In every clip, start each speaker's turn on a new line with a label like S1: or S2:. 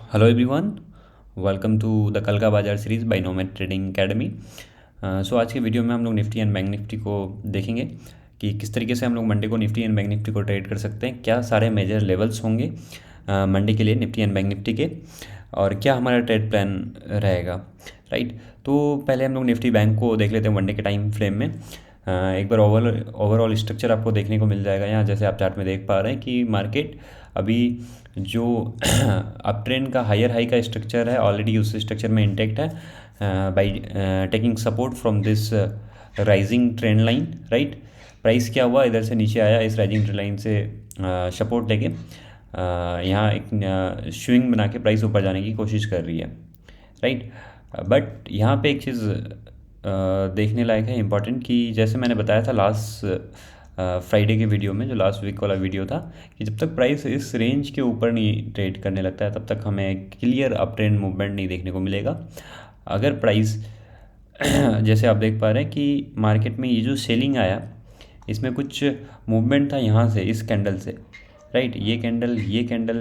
S1: Hello everyone, welcome to the कल का बाजार series by nomad trading academy. So आज की वीडियो में हम लोग निफ्टी एंड बैंक निफ्टी को देखेंगे कि किस तरीके से हम लोग मंडे को निफ्टी एंड बैंक निफ्टी को ट्रेड कर सकते हैं, क्या सारे मेजर लेवल्स होंगे मंडे के लिए निफ्टी एंड बैंक निफ्टी के, और क्या हमारा ट्रेड प्लान रहेगा। राइट, तो पहले हम लोग निफ्टी बैंक को देख लेते हैं मंडे के टाइम फ्रेम में। एक बार ओवरऑल स्ट्रक्चर आपको देखने को मिल जाएगा यहाँ, जैसे आप चार्ट में देख पा रहे हैं कि मार्केट अभी जो अप ट्रेंड का हायर हाई का स्ट्रक्चर है ऑलरेडी उस स्ट्रक्चर में इंटैक्ट है, by taking support from this rising trend line. Right, price क्या हुआ, इधर से नीचे आया, इस राइजिंग ट्रेंड लाइन से सपोर्ट लेके यहाँ एक स्विंग बना के प्राइस ऊपर जाने की कोशिश कर रही है। राइट, बट यहाँ पे एक चीज़ देखने लायक है इम्पॉर्टेंट, कि जैसे मैंने बताया था लास्ट फ्राइडे के वीडियो में, जो लास्ट वीक वाला वीडियो था, कि जब तक प्राइस इस रेंज के ऊपर नहीं ट्रेड करने लगता है तब तक हमें क्लियर अप ट्रेंड मूवमेंट नहीं देखने को मिलेगा। अगर प्राइस जैसे आप देख पा रहे हैं कि मार्केट में ये जो सेलिंग आया, इसमें कुछ मूवमेंट था यहाँ से, इस कैंडल से। राइट, ये कैंडल,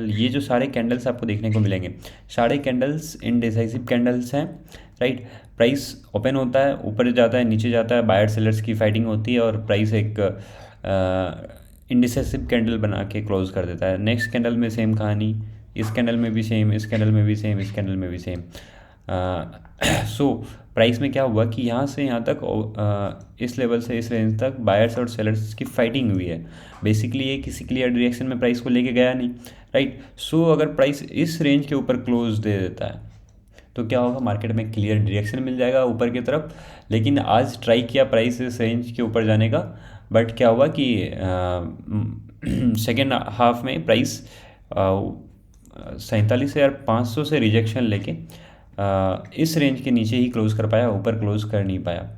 S1: ये जो सारे कैंडल्स आपको देखने को मिलेंगे, सारे कैंडल्स इनडिसाइसिव कैंडल्स हैं। राइट, प्राइस ओपन होता है, ऊपर जाता है, नीचे जाता है, बायर सेलर्स की फाइटिंग होती है और प्राइस एक इनडिसाइसिव कैंडल बना के क्लोज कर देता है। नेक्स्ट कैंडल में सेम कहानी, इस कैंडल में भी सेम, इस कैंडल में भी सेम, इस कैंडल में भी सेम। सो प्राइस में क्या हुआ कि यहाँ से यहाँ तक इस लेवल से इस रेंज तक बायर्स और सेलर्स की फाइटिंग हुई है। बेसिकली ये किसी क्लियर डायरेक्शन में प्राइस को लेके गया नहीं। राइट, सो अगर प्राइस इस रेंज के ऊपर क्लोज दे देता है तो क्या होगा, मार्केट में क्लियर डायरेक्शन मिल जाएगा ऊपर की तरफ। लेकिन आज ट्राई किया प्राइस इस रेंज के ऊपर जाने का, बट क्या हुआ कि सेकेंड हाफ में प्राइस 47,500 से रिजेक्शन लेके इस रेंज के नीचे ही क्लोज़ कर पाया, ऊपर क्लोज़ कर नहीं पाया।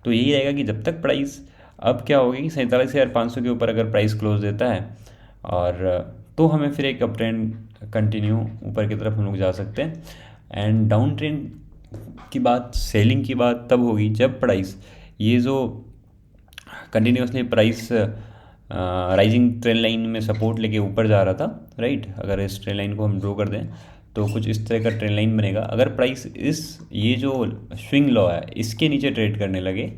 S1: तो यही रहेगा कि जब तक प्राइस, अब क्या होगा कि 47,500 के ऊपर अगर प्राइस क्लोज देता है, और तो हमें फिर एक अप ट्रेंड कंटिन्यू ऊपर की तरफ हम लोग जा सकते हैं। एंड डाउन ट्रेंड की बात, सेलिंग की बात तब होगी जब प्राइस, ये जो continuously price rising trend line में सपोर्ट लेके ऊपर जा रहा था। राइट, अगर इस ट्रेंड लाइन को हम ड्रॉ कर दें तो कुछ इस तरह का ट्रेंड लाइन बनेगा। अगर प्राइस ये जो स्विंग लो है इसके नीचे ट्रेड करने लगे,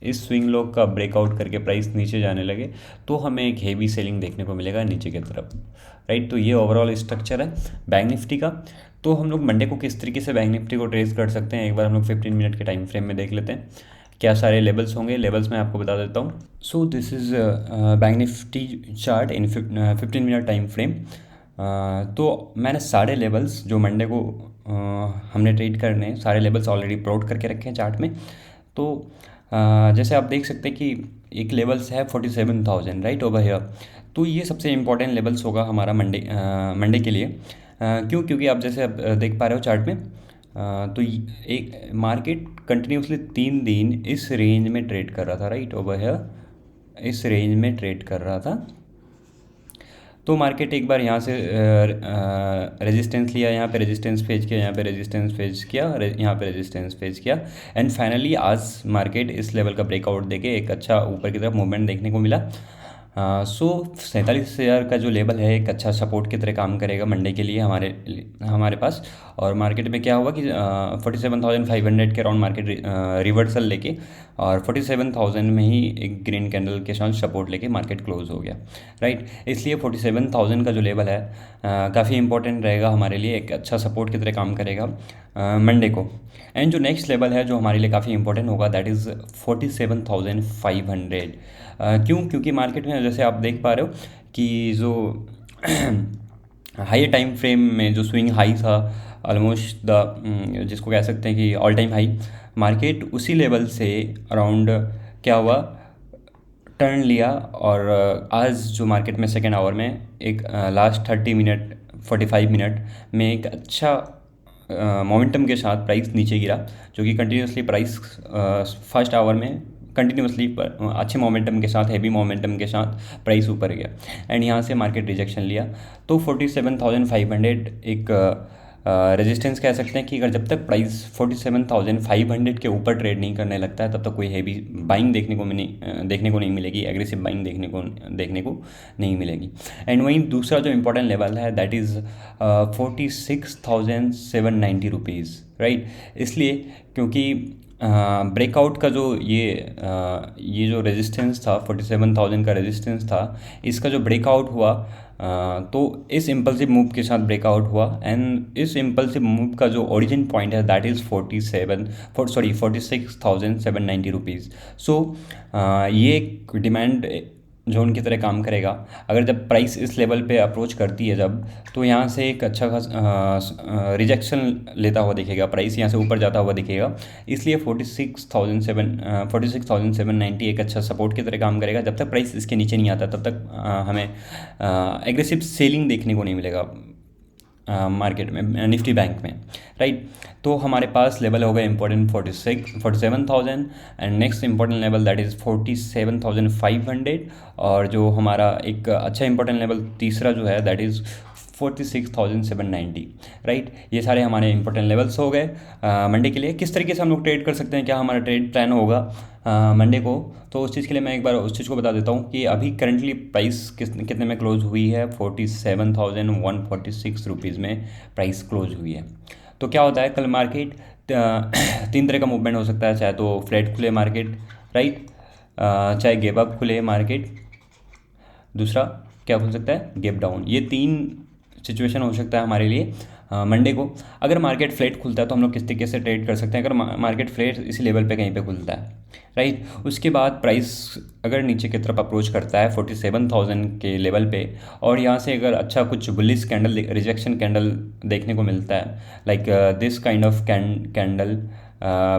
S1: इस स्विंग लो का ब्रेकआउट करके प्राइस नीचे जाने लगे, तो हमें एक हेवी सेलिंग देखने को मिलेगा नीचे की तरफ। राइट, तो ये ओवरऑल स्ट्रक्चर है बैंक निफ्टी का। तो हम लोग मंडे को किस तरीके से बैंक निफ्टी को ट्रेस कर सकते हैं, एक बार हम लोग 15 मिनट के टाइम फ्रेम में देख लेते हैं। क्या सारे लेवल्स होंगे, लेवल्स मैं आपको बता देता हूँ। So this is bank Nifty chart in 15 minute time frame. तो मैंने सारे लेवल्स जो मंडे को हमने ट्रेड करने हैं, सारे लेवल्स ऑलरेडी प्लॉट करके रखे हैं चार्ट में। तो जैसे आप देख सकते हैं कि एक लेवल्स है 47,000 राइट ओवर हियर। तो ये सबसे इम्पॉर्टेंट लेवल्स होगा हमारा मंडे के लिए। क्यों, क्योंकि आप जैसे आप देख पा रहे हो चार्ट में, तो एक मार्केट कंटिन्यूसली 3 दिन इस रेंज में ट्रेड कर रहा था। राइट ओवर हियर इस रेंज में ट्रेड कर रहा था। तो मार्केट एक बार यहाँ से रेजिस्टेंस लिया, यहाँ पे रेजिस्टेंस फेज किया, यहाँ पे रेजिस्टेंस फेज किया, यहाँ पे रेजिस्टेंस फेज किया, एंड फाइनली आज मार्केट इस लेवल का ब्रेकआउट देके एक अच्छा ऊपर की तरफ मूवमेंट देखने को मिला। सो 47,000 का जो लेवल है एक अच्छा सपोर्ट की तरह काम करेगा मंडे के लिए हमारे पास। और मार्केट में क्या हुआ कि 47,500 के अराउंड मार्केट रिवर्सल लेके और 47,000 में ही एक ग्रीन कैंडल के साथ सपोर्ट लेके मार्केट क्लोज हो गया। राइट, इसलिए 47,000 का जो लेवल है काफ़ी इंपॉर्टेंट रहेगा हमारे लिए, एक अच्छा सपोर्ट की तरह काम करेगा मंडे को। एंड जो नेक्स्ट लेवल है जो हमारे लिए काफ़ी इंपॉर्टेंट होगा, दैट इज़ 47,500। क्यों, क्योंकि मार्केट में जैसे आप देख पा रहे हो कि जो हाई टाइम फ्रेम में जो स्विंग हाई था, ऑलमोस्ट द जिसको कह सकते हैं कि ऑल टाइम हाई, मार्केट उसी लेवल से अराउंड क्या हुआ, टर्न लिया। और आज जो मार्केट में सेकेंड आवर में एक लास्ट 30 मिनट 45 मिनट में एक अच्छा मोमेंटम के साथ प्राइस नीचे गिरा, जो कि कंटिन्यूसली प्राइस फर्स्ट आवर में कंटिन्यूसली अच्छे मोमेंटम के साथ, हैवी मोमेंटम के साथ प्राइस ऊपर गया, एंड यहाँ से मार्केट रिजेक्शन लिया। तो 47,500 एक रेजिस्टेंस कह सकते हैं कि अगर जब तक प्राइस 47,500 के ऊपर ट्रेड नहीं करने लगता है तब तक कोई हैवी बाइंग देखने को नहीं मिलेगी, एग्रेसिव बाइंग देखने को नहीं मिलेगी। एंड वहीं दूसरा जो इम्पोर्टेंट लेवल है दैट इज़ 46,790 रुपीज़, राइट। इसलिए क्योंकि ब्रेकआउट का जो ये जो रेजिस्टेंस था 47,000 का रेजिस्टेंस था, इसका जो ब्रेकआउट हुआ तो इस इम्पल्सिव मूव के साथ ब्रेकआउट हुआ एंड इस इम्पल्सिव मूव का जो ओरिजिन पॉइंट है दैट इज़ 46,790 रुपीज़। सो ये एक डिमांड जोन की तरह काम करेगा। अगर जब प्राइस इस लेवल पे अप्रोच करती है जब, तो यहाँ से एक अच्छा खासा रिजेक्शन लेता हुआ दिखेगा, प्राइस यहाँ से ऊपर जाता हुआ दिखेगा। इसलिए 46,790 एक अच्छा सपोर्ट की तरह काम करेगा। जब तक प्राइस इसके नीचे नहीं आता तब तक हमें एग्रेसिव सेलिंग देखने को नहीं मिलेगा मार्केट में, निफ्टी बैंक में, राइट। तो हमारे पास लेवल हो गए important 47,000 and next important level that is 47,500 और जो हमारा एक अच्छा इंपॉर्टेंट लेवल तीसरा जो है दैट इज़ 46,790, राइट। ये सारे हमारे इंपॉर्टेंट लेवल्स हो गए मंडे के लिए। किस तरीके से हम लोग ट्रेड कर सकते हैं, क्या हमारा ट्रेड प्लान होगा मंडे को, तो उस चीज़ के लिए मैं एक बार उस चीज़ को बता देता हूँ कि अभी करंटली प्राइस कितने में क्लोज हुई है। 47,146 रुपीज़ में प्राइस क्लोज हुई है। तो क्या होता है, कल मार्केट तीन तरह का मूवमेंट हो सकता है, चाहे तो फ्लैट खुले मार्केट, राइट, चाहे गैप अप खुले मार्केट, दूसरा क्या हो सकता है गैप डाउन। ये तीन सिचुएशन हो सकता है हमारे लिए मंडे को। अगर मार्केट फ्लैट खुलता है तो हम लोग किस तरीके से ट्रेड कर सकते हैं, अगर मार्केट फ्लैट इसी लेवल पे कहीं पे खुलता है, राइट। उसके बाद प्राइस अगर नीचे की तरफ अप्रोच करता है 47,000 के लेवल पे और यहाँ से अगर अच्छा कुछ बुलिश कैंडल, रिजेक्शन कैंडल देखने को मिलता है, like this kind of candle,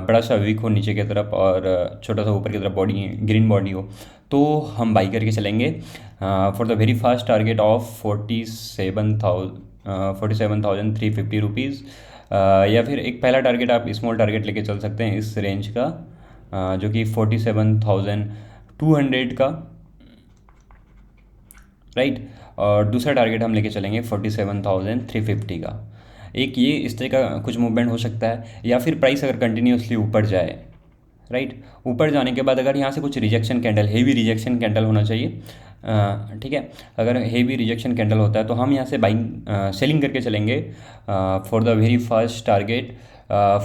S1: बड़ा सा वीक हो नीचे की तरफ और छोटा सा ऊपर की तरफ बॉडी, ग्रीन बॉडी हो, तो हम बाई करके चलेंगे for the very fast target of 47,350 rupees. या फिर एक पहला टारगेट आप स्मॉल टारगेट लेके चल सकते हैं इस रेंज का, जो कि 47,200 का, राइट। और दूसरा टारगेट हम लेके चलेंगे 47,350 का। एक ये इस तरह का कुछ मूवमेंट हो सकता है। या फिर प्राइस अगर कंटिन्यूसली ऊपर जाए, राइट, ऊपर जाने के बाद अगर यहाँ से कुछ rejection candle, heavy rejection candle होना चाहिए, ठीक है। अगर हेवी रिजेक्शन कैंडल होता है तो हम यहाँ से बाइंग सेलिंग करके चलेंगे for the very first target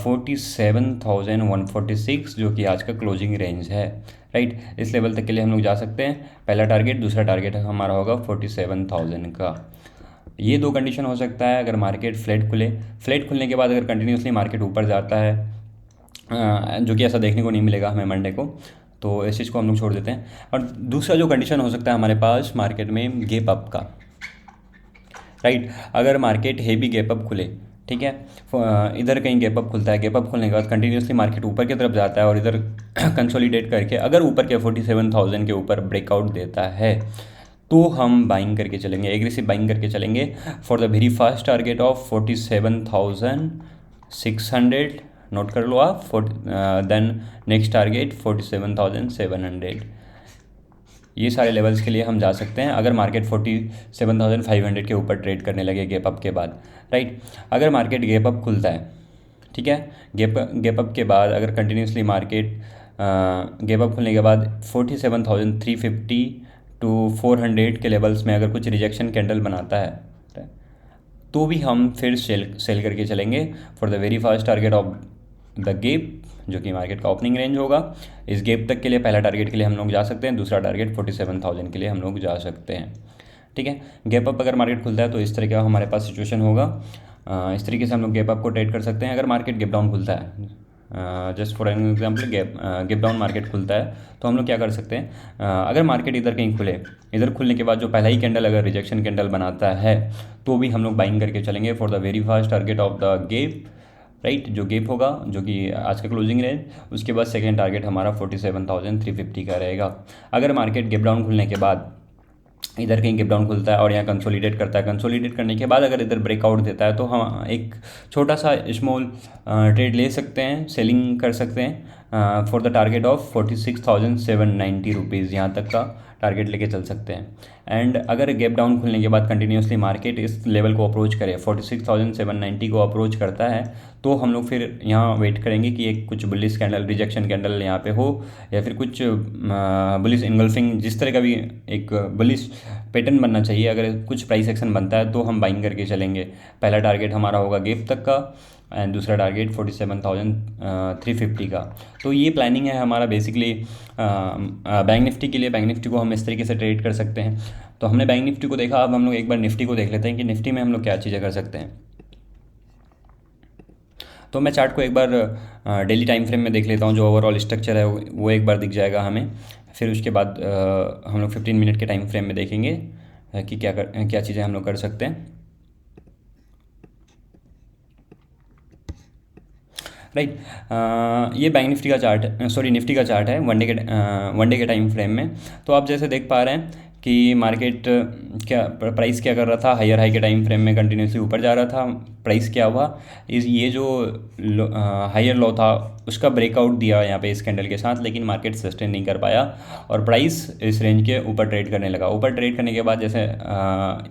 S1: 47,146, जो कि आज का क्लोजिंग रेंज है, राइट। इस लेवल तक के लिए हम लोग जा सकते हैं, पहला टारगेट। दूसरा टारगेट हमारा होगा 47,000 का। ये दो कंडीशन हो सकता है अगर मार्केट फ्लैट खुलने के बाद अगर कंटिन्यूसली मार्केट ऊपर जाता है, जो कि ऐसा देखने को नहीं मिलेगा हमें मंडे को, तो इस चीज़ को हम लोग छोड़ देते हैं। और दूसरा जो कंडीशन हो सकता है हमारे पास मार्केट में गैप अप का, राइट। अगर मार्केट हेवी गैप अप खुले, ठीक है, इधर कहीं गैप अप खुलता है, गैप अप खुलने के बाद कंटिन्यूसली मार्केट ऊपर की तरफ जाता है और इधर कंसोलिडेट करके अगर ऊपर के 47,000 के ऊपर ब्रेकआउट देता है तो हम बाइंग करके चलेंगे, एग्रेसिव बाइंग करके चलेंगे for the very fast target of 47,600, note कर लो आप, देन नेक्स्ट टारगेट 47,700। ये सारे लेवल्स के लिए हम जा सकते हैं अगर मार्केट 47,500 के ऊपर ट्रेड करने लगे गैप अप के बाद, राइट। अगर मार्केट गैप अप खुलता है, ठीक है, गैप अप के बाद अगर कंटिन्यूसली मार्केट गैप अप खुलने के बाद 47,350 टू 400 के लेवल्स में अगर कुछ रिजेक्शन कैंडल बनाता है तो भी हम फिर सेल करके चलेंगे for the very fast target of the gap, जो कि मार्केट का ओपनिंग रेंज होगा। इस गैप तक के लिए पहला टारगेट के लिए हम लोग जा सकते हैं, दूसरा टारगेट 47,000 के लिए हम लोग जा सकते हैं, ठीक है। गैप अप अगर मार्केट खुलता है तो इस तरह का हमारे पास सिचुएशन होगा, इस तरीके से हम लोग गैप अप को ट्रेड कर सकते हैं। अगर मार्केट गैप डाउन खुलता है, just for an example gap down market खुलता है तो हम लोग क्या कर सकते हैं, अगर मार्केट इधर कहीं खुले, इधर खुलने के बाद जो पहला ही कैंडल अगर रिजेक्शन कैंडल बनाता है तो भी हम लोग बाइंग करके चलेंगे for the very fast target of the gap, right. जो गैप होगा, जो कि आज का क्लोजिंग रेंज, उसके बाद सेकेंड टारगेट हमारा 47,350 का रहेगा। अगर मार्केट गैप डाउन खुलने के बाद इधर कहीं गैप डाउन खुलता है और यहाँ कंसोलिडेट करता है, कंसोलिडेट करने के बाद अगर इधर ब्रेकआउट देता है तो हम एक छोटा सा स्मॉल ट्रेड ले सकते हैं, सेलिंग कर सकते हैं for the target of 46,790 rupees, यहाँ तक का टारगेट लेके चल सकते हैं। एंड अगर गैप डाउन खुलने के बाद कंटिन्यूसली मार्केट इस लेवल को अप्रोच करे, 46,790 को अप्रोच करता है, तो हम लोग फिर यहाँ वेट करेंगे कि एक कुछ बुलिश कैंडल, रिजेक्शन कैंडल यहाँ पे हो, या फिर कुछ बुलिश इनगल्फिंग, जिस तरह का भी एक बुलिश पैटर्न बनना चाहिए। अगर कुछ प्राइस एक्शन बनता है तो हम बाइंग करके चलेंगे। पहला टारगेट हमारा होगा गैप तक का, एंड दूसरा टारगेट 47,350 का। तो ये प्लानिंग है हमारा बेसिकली बैंक निफ्टी के लिए। बैंक निफ्टी को हम इस तरीके से ट्रेड कर सकते हैं। तो हमने बैंक निफ्टी को देखा, अब हम लोग एक बार निफ्टी को देख लेते हैं कि निफ्टी में हम लोग क्या चीज़ें कर सकते हैं। तो मैं चार्ट को एक बार डेली टाइम फ्रेम में देख लेता हूँ, जो ओवरऑल स्ट्रक्चर है वो एक बार दिख जाएगा हमें। फिर उसके बाद हम लोग 15 मिनट के टाइम फ्रेम में देखेंगे कि क्या चीज़ें हम लोग कर सकते हैं। राइट, ये बैंक निफ्टी का चार्ट, सॉरी निफ्टी का चार्ट है वन डे के टाइम फ्रेम में। तो आप जैसे देख पा रहे हैं कि मार्केट क्या प्राइस क्या कर रहा था, हायर हाई के टाइम फ्रेम में कंटिन्यूसली ऊपर जा रहा था। प्राइस क्या हुआ, ये जो हायर लो था उसका ब्रेकआउट दिया यहाँ पे इस कैंडल के साथ, लेकिन मार्केट सस्टेन नहीं कर पाया और प्राइस इस रेंज के ऊपर ट्रेड करने लगा। ऊपर ट्रेड करने के बाद जैसे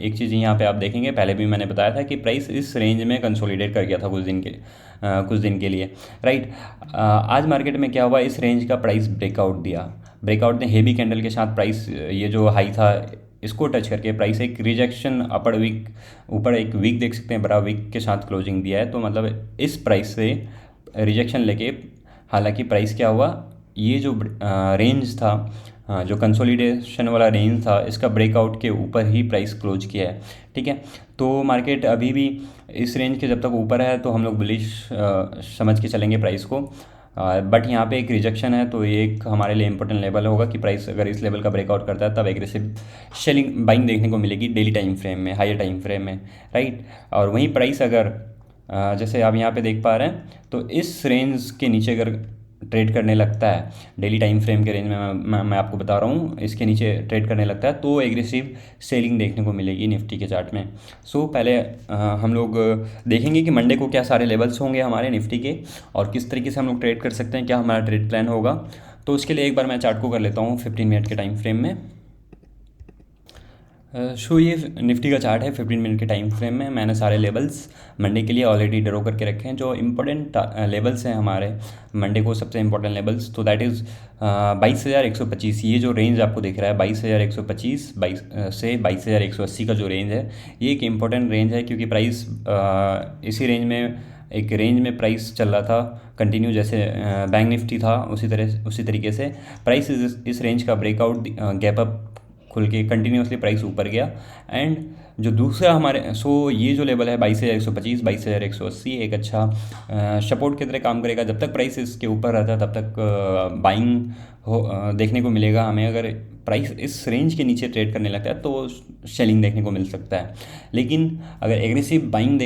S1: एक चीज़ यहाँ पे आप देखेंगे, पहले भी मैंने बताया था कि प्राइस इस रेंज में कंसोलिडेट कर गया था कुछ दिन के लिए। राइट, आज मार्केट में क्या हुआ, इस रेंज का प्राइस ब्रेकआउट ने हेवी कैंडल के साथ प्राइस, ये जो हाई था इसको टच करके प्राइस एक रिजेक्शन ऊपर एक वीक देख सकते हैं, बड़ा वीक के साथ क्लोजिंग दिया है। तो मतलब इस प्राइस से रिजेक्शन लेके, हालांकि प्राइस क्या हुआ, ये जो रेंज था, जो कंसोलिडेशन वाला रेंज था, इसका ब्रेकआउट के ऊपर ही प्राइस क्लोज किया है। ठीक है, तो मार्केट अभी भी इस रेंज के जब तक ऊपर है तो हम लोग बुलिश समझ के चलेंगे प्राइस को। बट यहाँ पे एक रिजेक्शन है, तो ये एक हमारे लिए इंपॉर्टेंट लेवल होगा कि प्राइस अगर इस लेवल का ब्रेकआउट करता है तब एग्रेसिव सेलिंग बाइंग देखने को मिलेगी डेली टाइम फ्रेम में, हायर टाइम फ्रेम में। राइट, और वहीं प्राइस अगर जैसे आप यहाँ पे देख पा रहे हैं, तो इस रेंज के नीचे अगर ट्रेड करने लगता है, डेली टाइम फ्रेम के रेंज में मैं आपको बता रहा हूँ, इसके नीचे ट्रेड करने लगता है तो एग्रेसिव सेलिंग देखने को मिलेगी निफ्टी के चार्ट में। सो पहले हम लोग देखेंगे कि मंडे को क्या सारे लेवल्स होंगे हमारे निफ्टी के, और किस तरीके से हम लोग ट्रेड कर सकते हैं, क्या हमारा ट्रेड प्लान होगा। तो उसके लिए एक बार मैं चार्ट को कर लेता हूँ 15 मिनट के टाइम फ्रेम में। ये निफ्टी का चार्ट है 15 मिनट के टाइम फ्रेम में। मैंने सारे लेवल्स मंडे के लिए ऑलरेडी ड्रॉ करके रखे हैं, जो इंपॉर्टेंट लेवल्स हैं हमारे मंडे को, सबसे इंपॉर्टेंट लेवल्स। तो दैट इज़ 22,125, ये जो रेंज आपको दिख रहा है 22,125 से 22,180 का जो रेंज है, ये एक इम्पॉर्टेंट रेंज है, क्योंकि प्राइस इसी रेंज में, एक रेंज में प्राइस चल रहा था कंटिन्यू, जैसे बैंक निफ्टी था उसी तरीके से प्राइस इस रेंज का ब्रेकआउट गैप अप खुल के कंटिन्यूसली प्राइस ऊपर गया। एंड जो दूसरा हमारे, ये जो लेवल है 22,125 22,180 एक अच्छा सपोर्ट की तरह काम करेगा। जब तक प्राइस इसके ऊपर रहता है तब तक बाइंग देखने को मिलेगा हमें। अगर प्राइस इस रेंज के नीचे ट्रेड करने लगता है तो सेलिंग देखने को मिल सकता है। लेकिन अगर एग्रेसिव बाइंग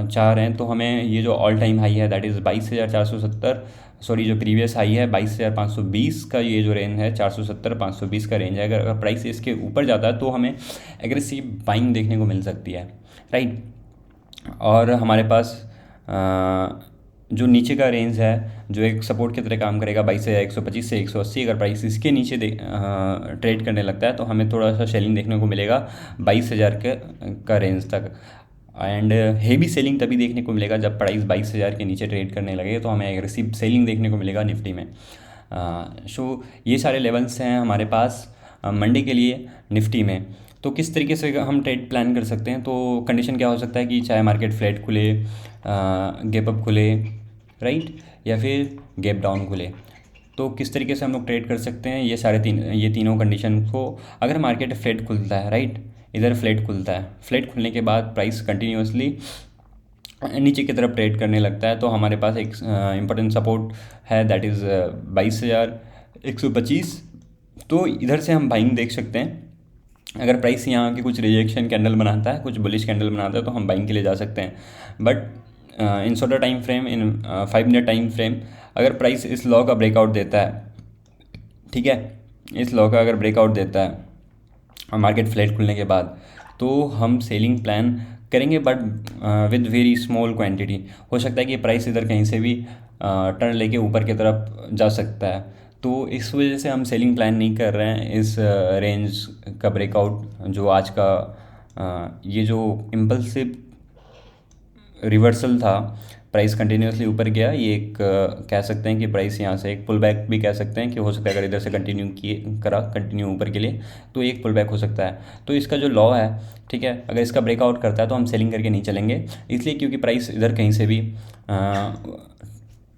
S1: चाह रहे हैं तो हमें ये जो ऑल टाइम हाई है दैट इज़ 22,470, सॉरी जो प्रीवियस हाई है 22,520 का, ये जो रेंज है 470-520 का रेंज है। अगर प्राइस इसके ऊपर जाता है तो हमें एग्रेसिव बाइंग देखने को मिल सकती है। राइट, और हमारे पास जो नीचे का रेंज है जो एक सपोर्ट की तरह काम करेगा 22,125 से 180, अगर प्राइस इसके नीचे ट्रेड करने लगता है तो हमें थोड़ा सा सेलिंग देखने को मिलेगा 22,000 का रेंज तक। एंड हेवी सेलिंग तभी देखने को मिलेगा जब प्राइस 22,000 के नीचे ट्रेड करने लगे, तो हमें एग्रेसिव सेलिंग देखने को मिलेगा निफ्टी में। ये सारे लेवल्स हैं हमारे पास मंडे के लिए निफ्टी में। तो किस तरीके से हम ट्रेड प्लान कर सकते हैं, तो कंडीशन क्या हो सकता है कि चाहे मार्केट फ्लैट खुले, गैप अप खुले, राइट, या फिर गैप डाउन खुले, तो किस तरीके से हम लोग ट्रेड कर सकते हैं। ये तीनों कंडीशन को, अगर मार्केट फ्लैट खुलता है, राइट, इधर फ्लैट खुलता है, फ्लैट खुलने के बाद प्राइस कंटिन्यूसली नीचे की तरफ ट्रेड करने लगता है, तो हमारे पास एक इम्पोर्टेंट सपोर्ट है दैट इज़ 22,125। तो इधर से हम बाइंग देख सकते हैं। अगर प्राइस यहाँ की कुछ रिजेक्शन कैंडल बनाता है, कुछ बुलिश कैंडल बनाता है, तो हम बाइंग के लिए जा सकते हैं। But in shorter time frame, in 5 minute time frame, अगर प्राइस इस लॉ का ब्रेकआउट देता है, ठीक है, इस लॉ का अगर ब्रेकआउट देता है मार्केट फ्लैट खुलने के बाद, तो हम सेलिंग प्लान करेंगे, but with very small quantity. हो सकता है कि प्राइस इधर कहीं से भी टर्न लेके ऊपर की तरफ जा सकता है। तो इस वजह से हम सेलिंग प्लान नहीं कर रहे हैं इस रेंज का ब्रेकआउट जो आज का ये जो इम्पल्सिव रिवर्सल था, प्राइस कंटिन्यूसली ऊपर गया, ये एक कह सकते हैं कि प्राइस यहाँ से एक पुल बैक भी कह सकते हैं कि हो सकता है अगर इधर से कंटिन्यू ऊपर के लिए तो एक पुल बैक हो सकता है। तो इसका जो लॉ है, ठीक है, अगर इसका ब्रेकआउट करता है तो हम सेलिंग करके नहीं चलेंगे, इसलिए क्योंकि प्राइस इधर कहीं से भी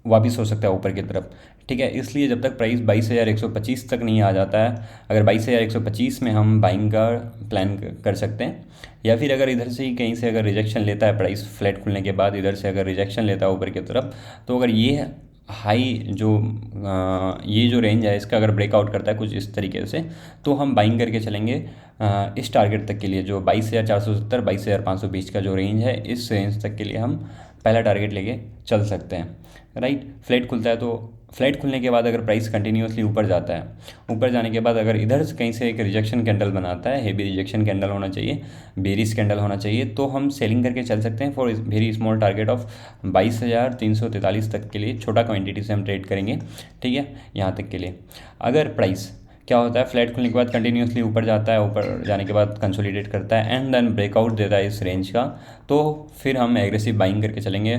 S1: वापस हो सकता है ऊपर की तरफ, ठीक है। इसलिए जब तक प्राइस 22,125 तक नहीं आ जाता है, अगर 22,125 में हम बाइंग का प्लान कर सकते हैं, या फिर अगर इधर से ही कहीं से अगर रिजेक्शन लेता है प्राइस फ्लैट खुलने के बाद, इधर से अगर रिजेक्शन लेता है ऊपर की तरफ, तो अगर ये हाई जो ये जो रेंज है इसका अगर ब्रेकआउट करता है कुछ इस तरीके से, तो हम बाइंग करके चलेंगे इस टारगेट तक के लिए, जो 22,470 22,520 का जो रेंज है, इस रेंज तक के लिए हम पहला टारगेट लेके चल सकते हैं, राइट। फ्लैट खुलता है तो फ्लैट खुलने के बाद अगर प्राइस कंटिन्यूसली ऊपर जाता है, ऊपर जाने के बाद अगर इधर से कहीं से एक रिजेक्शन कैंडल बनाता है, हेवी रिजेक्शन कैंडल होना चाहिए, बेरिश कैंडल होना चाहिए, तो हम सेलिंग करके चल सकते हैं for very small target of 22,343 तक के लिए। छोटा क्वांटिटी से हम ट्रेड करेंगे, ठीक है, यहाँ तक के लिए। अगर प्राइस क्या होता है, फ्लैट खुलने के बाद कंटिन्यूसली ऊपर जाता है, ऊपर जाने के बाद कंसोलिडेट करता है एंड देन ब्रेकआउट देता है इस रेंज का, तो फिर हम एग्रेसिव बाइंग करके चलेंगे।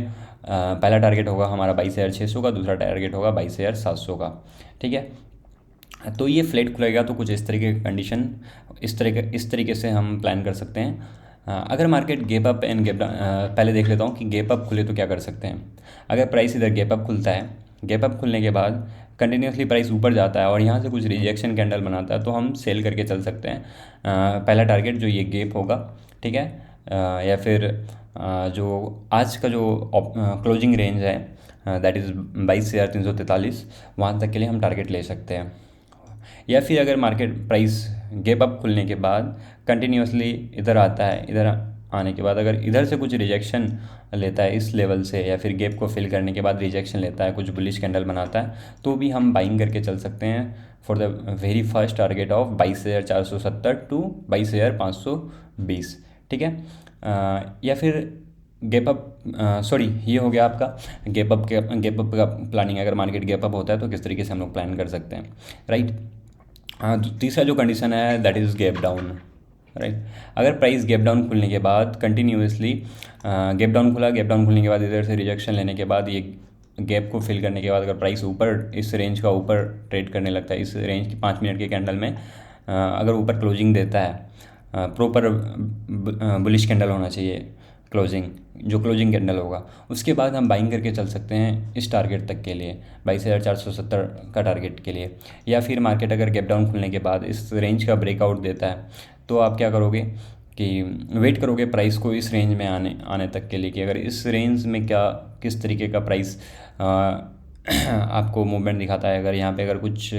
S1: पहला टारगेट होगा हमारा 22,600 का, दूसरा टारगेट होगा 22,700 का, ठीक है। तो ये फ्लैट खुलेगा तो कुछ इस तरीके की कंडीशन, इस तरीके से हम प्लान कर सकते हैं। अगर market gap up and gap down, पहले देख लेता हूँ कि गैप अप खुले तो क्या कर सकते हैं। अगर प्राइस इधर गैप अप खुलता है, गैप अप खुलने के बाद कंटिन्यूसली प्राइस ऊपर जाता है और यहाँ से कुछ रिजेक्शन कैंडल बनाता है, तो हम सेल करके चल सकते हैं। पहला टारगेट जो ये गैप होगा, ठीक है, या फिर जो आज का जो क्लोजिंग रेंज है दैट इज़ 22,343, वहाँ तक के लिए हम टारगेट ले सकते हैं। या फिर अगर मार्केट प्राइस गैप अप खुलने के बाद कंटिन्यूसली इधर आता है, इधर आने के बाद अगर इधर से कुछ रिजेक्शन लेता है इस लेवल से, या फिर गैप को फिल करने के बाद रिजेक्शन लेता है, कुछ बुलिश कैंडल बनाता है, तो भी हम बाइंग करके चल सकते हैं for the very first target of 22,470 to 22,520, ठीक है। या फिर गैप अप, सॉरी ये हो गया आपका गैप अप का प्लानिंग। अगर मार्केट गैप अप होता है तो किस तरीके से हम लोग प्लान कर सकते हैं, राइट। तीसरा जो कंडीशन है that is gap down, right. अगर प्राइस गैप डाउन खुलने के बाद कंटिन्यूसली गैप डाउन खुलने के बाद इधर से रिजेक्शन लेने के बाद, ये गैप को फिल करने के बाद अगर प्राइस ऊपर इस रेंज का ऊपर ट्रेड करने लगता है, इस रेंज की 5 मिनट के कैंडल में अगर ऊपर क्लोजिंग देता है, प्रॉपर बुलिश कैंडल होना चाहिए जो क्लोजिंग कैंडल होगा, उसके बाद हम बाइंग करके चल सकते हैं इस टारगेट तक के लिए, 22,470 का टारगेट के लिए। या फिर मार्केट अगर गैप डाउन खुलने के बाद इस रेंज का ब्रेकआउट देता है, तो आप क्या करोगे कि वेट करोगे प्राइस को इस रेंज में आने तक के लिए, कि अगर इस रेंज में किस तरीके का प्राइस आपको मूवमेंट दिखाता है। अगर यहाँ पे अगर कुछ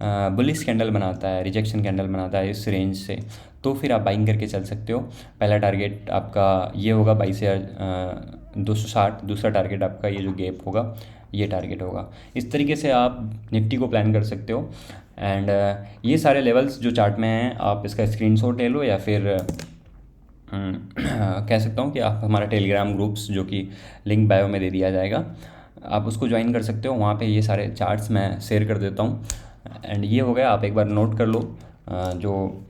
S1: बुलिश कैंडल बनाता है, रिजेक्शन कैंडल बनाता है इस रेंज से, तो फिर आप बाइंग करके चल सकते हो। पहला टारगेट आपका ये होगा 22,260, दूसरा टारगेट आपका ये जो गैप होगा ये टारगेट होगा। इस तरीके से आप निफ्टी को प्लान कर सकते हो। एंड ये सारे लेवल्स जो चार्ट में हैं, आप इसका स्क्रीनशॉट ले लो, या फिर कह सकता हूँ कि आप हमारा टेलीग्राम ग्रुप्स जो कि लिंक बायो में दे दिया जाएगा, आप उसको ज्वाइन कर सकते हो। वहाँ पे ये सारे चार्ट्स मैं शेयर कर देता हूँ। एंड ये हो गया, आप एक बार नोट कर लो जो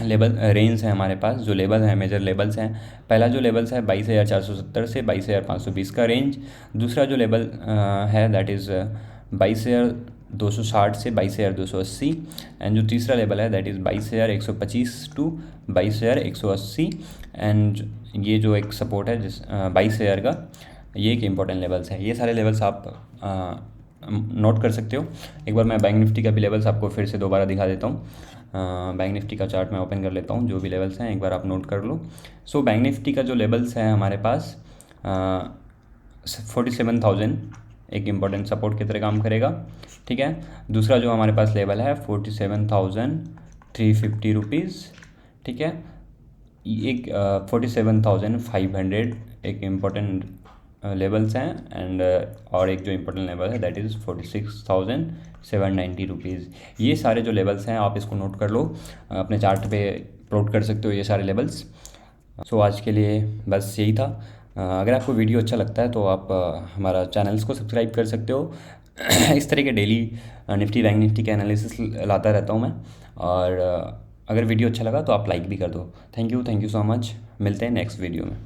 S1: लेवल रेंज है हमारे पास, जो लेवल हैं मेजर लेवल्स हैं। पहला जो लेवल्स है 22,470 से 22,520 का रेंज। दूसरा जो लेवल है दैट इज़ 22,260 से 22,280। एंड जो तीसरा लेवल है दैट इज़ 22,125 टू 22,180। एंड ये जो एक सपोर्ट है 22,000 का, ये एक इम्पॉर्टेंट लेवल्स है। ये सारे लेवल्स आप नोट कर सकते हो। एक बार मैं बैंक निफ्टी का भी लेवल्स आपको फिर से दोबारा दिखा देता हूँ। बैंक निफ्टी का चार्ट मैं ओपन कर लेता हूँ, जो भी लेवल्स हैं एक बार आप नोट कर लो। सो बैंक निफ्टी का जो लेवल्स है हमारे पास 47,000 एक इम्पॉर्टेंट सपोर्ट की तरह काम करेगा, ठीक है। दूसरा जो हमारे पास लेवल है 47,350 रुपीज़, ठीक है। एक 47,500 एक इम्पॉर्टेंट लेवल्स हैं। एंड और एक जो इम्पोर्टेंट लेवल है दैट इज़ 46,790 रुपीज़। ये सारे जो लेवल्स हैं आप इसको नोट कर लो, अपने चार्ट पे प्लॉट कर सकते हो ये सारे लेवल्स। सो आज के लिए बस यही था। अगर आपको वीडियो अच्छा लगता है तो आप हमारा चैनल्स को सब्सक्राइब कर सकते हो। इस तरह के डेली निफ्टी बैंक निफ्टी के एनालिसिस लाता रहता हूँ मैं। और अगर वीडियो अच्छा लगा तो आप लाइक भी कर दो। Thank you so much. मिलते हैं नेक्स्ट वीडियो में।